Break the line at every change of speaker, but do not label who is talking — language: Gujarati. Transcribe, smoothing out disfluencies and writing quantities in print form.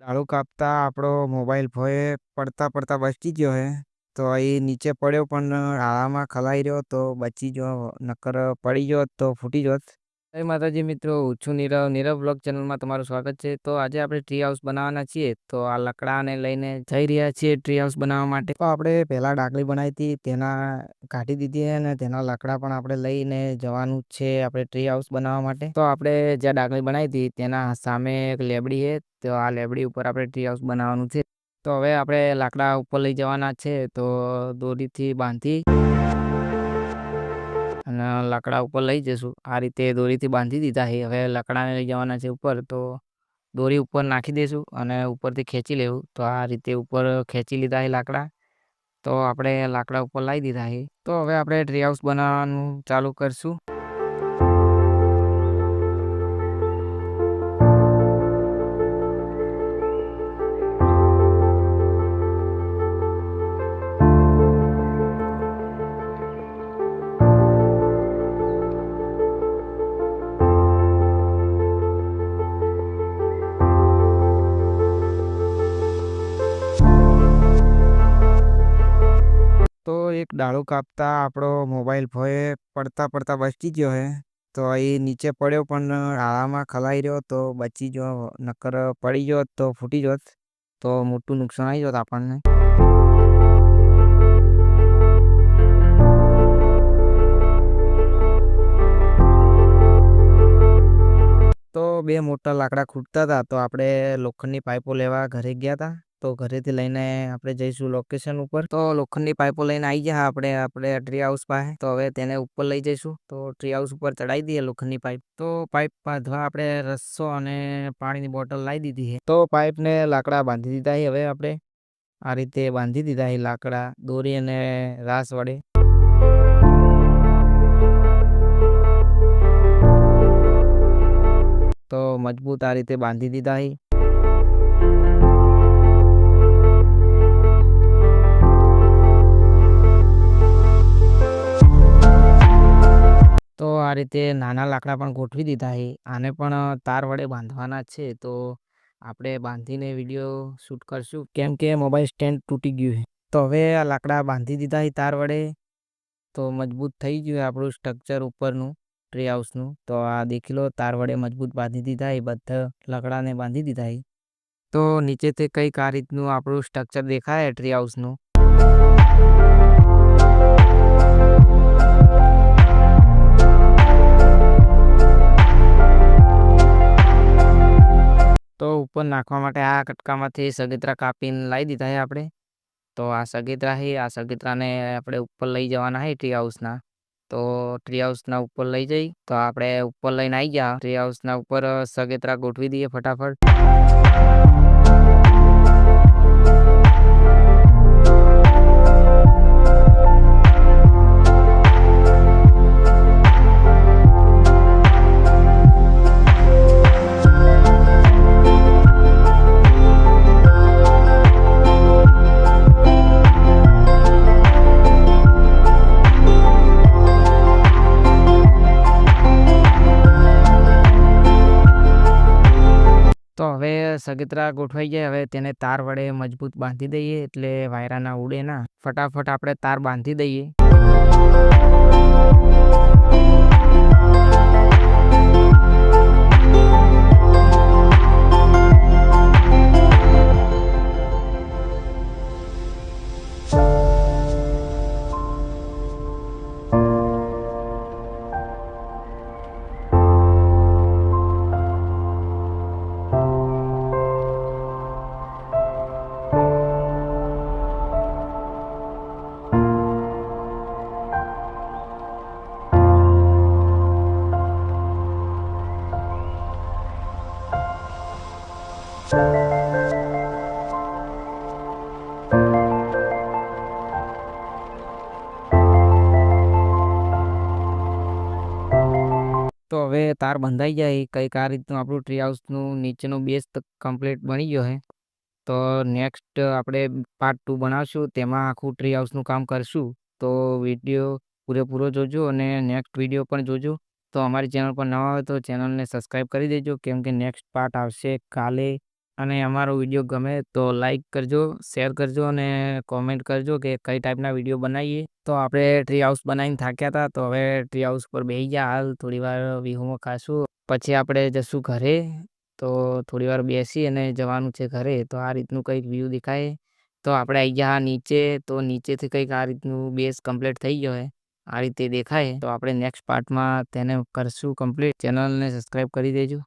ઝાડુ કાપતા આપણો મોબાઈલ ભોંય પડતા પડતા બચી ગયો હે. તો એ નીચે પડ્યો પણ આળામાં ખલાઈ રહ્યો તો બચી ગયો, નકર પડી ગયો હોત તો ફૂટી જોત. જય માતાજી મિત્રો, હું છું નીરવ. નીરવ બ્લોગ ચેનલમાં તમારું સ્વાગત છે. તો આજે આપણે ટ્રી હાઉસ બનાવવાના છીએ. તો આ લકડાને લઈને જઈ રહ્યા છીએ ટ્રી હાઉસ બનાવવા માટે. તો આપણે પહેલા ડાકલી બનાવી હતી, તેના કાઢી દીધી અને તેના લકડા પણ આપણે લઈને જવાનું છે આપણે ટ્રી હાઉસ બનાવવા માટે. તો આપણે જ્યાં ડાકલી બનાવી હતી તેના સામે એક લેબડી છે. તો આ લેબડી ઉપર આપણે ટ્રી હાઉસ બનાવવાનું છે. તો હવે આપણે લાકડા ઉપર લઈ જવાના છે. તો દોરીથી બાંધી અને લાકડા ઉપર લઈ જઈશું. આ રીતે દોરીથી બાંધી દીધા છે. હવે લાકડાને લઈ જવાના છે ઉપર. તો દોરી ઉપર નાખી દઈશું અને ઉપરથી ખેંચી લેવું. તો આ રીતે ઉપર ખેંચી લીધા છે લાકડા. તો આપણે લાકડા ઉપર લાવી દીધા છે. તો હવે આપણે ટ્રી હાઉસ બનાવવાનું ચાલુ કરશું. તો એક ડાળું કાપતા આપણો મોબાઈલ ભોંય પડતા પડતા બચી ગયો હે. તો એ નીચે પડ્યો પણ આળામાં ખલાઈ રહ્યો તો બચી ગયો, નકર પડી ગયો હોત તો ફૂટી જોત. તો મોટું નુકસાન આવી જોત આપણને. તો બે મોટા લાકડા ખૂટતા હતા. તો આપણે લોખંડની પાઇપો લેવા ઘરે ગયા હતા. તો ઘરેથી લઈને આપણે જઈશું લોકેશન ઉપર. તો લોખંડની પાઇપો લઈને આવી ગયા આપણે ટ્રી હાઉસ પાસે. તો હવે તેને ઉપર લઈ જઈશું. તો ટ્રી હાઉસ ઉપર ચડાવી દઈએ લોખંડની પાઇપ. તો પાઇપ બાંધવા આપણે રસ્સો અને પાણીની બોટલ લાવી દીધી છે. તો પાઇપને લાકડા બાંધી દીધા છે. હવે આપણે આ રીતે બાંધી દીધા છે લાકડા દોરી અને રાસ વડે. તો મજબૂત આ રીતે બાંધી દીધા છે. તો આ રીતે નાના લાકડા પણ ગોઠવી દીધા છે. આને પણ તાર વડે બાંધવાના છે. તો આપણે બાંધીને વિડીયો શૂટ કરશું, કેમ કે મોબાઈલ સ્ટેન્ડ તૂટી ગયું છે. તો હવે આ લાકડા બાંધી દીધા છે તાર વડે. તો મજબૂત થઈ ગયું આપણું સ્ટ્રક્ચર ઉપરનું ટ્રી હાઉસનું. તો આ દેખી લો, તાર વડે મજબૂત બાંધી દીધા એ બધા લાકડાને બાંધી દીધા છે. તો નીચેથી કંઈક આ રીતનું આપણું સ્ટ્રક્ચર દેખાય ટ્રી હાઉસનું. તો ઉપર નાખવા માટે આ કટકામાંથી સગીત્રા કાપીને લાવી દીધા છે આપણે. તો આ સગીત્રા છે. આ સગીત્રાને આપણે ઉપર લઈ જવાના છે ટ્રી હાઉસના. તો ટ્રી હાઉસના ઉપર લઈ જઈ તો આપણે ઉપર લઈને આવી ગયા. ટ્રી હાઉસના ઉપર સગીત્રા ગોઠવી દઈએ ફટાફટ. તો હવે સગીત્રા ગોઠવાઈ જાય. હવે તેને તાર વડે મજબૂત બાંધી દઈએ એટલે વાયરા ના ઉડે ના. ફટાફટ આપણે તાર બાંધી દઈએ. તો હવે તાર બંધાઈ જાય કંઈક આ રીતનું આપણું ટ્રી હાઉસનું નીચેનો બેઝ કમ્પ્લીટ બની ગયો છે. તો નેક્સ્ટ આપણે પાર્ટ 2 બનાવશું, તેમાં આખું ટ્રી હાઉસનું કામ કરશું. તો વિડીયો પૂરેપૂરો જોજો અને નેક્સ્ટ વિડીયો પણ જોજો. તો અમારી ચેનલ પર નવા હોય તો ચેનલને સબસ્ક્રાઈબ કરી દેજો, કેમ કે નેક્સ્ટ પાર્ટ આવશે કાલે અને અમારો વિડીયો ગમે તો લાઈક કરજો, શેર કરજો અને કોમેન્ટ કરજો કે કઈ ટાઈપના વિડીયો બનાવીએ. તો આપણે ટ્રી હાઉસ બનાવીને થાક્યા હતા, તો હવે ટ્રી હાઉસ પર બેસી ગયા. હાલ થોડી વાર વિહુમાં ખાશું, પછી આપણે જશું ઘરે. તો થોડી વાર બેસી અને જવાનું છે ઘરે. તો આ રીતનું કંઈક વ્યૂ દેખાય. તો આપણે આવી ગયા નીચે. તો નીચેથી કંઈક આ રીતનું બેઝ કમ્પ્લીટ થઈ ગયો હોય, આ રીતે દેખાય. તો આપણે નેક્સ્ટ પાર્ટમાં તેને કરશું કમ્પ્લીટ. ચેનલને સબસ્ક્રાઈબ કરી દેજો.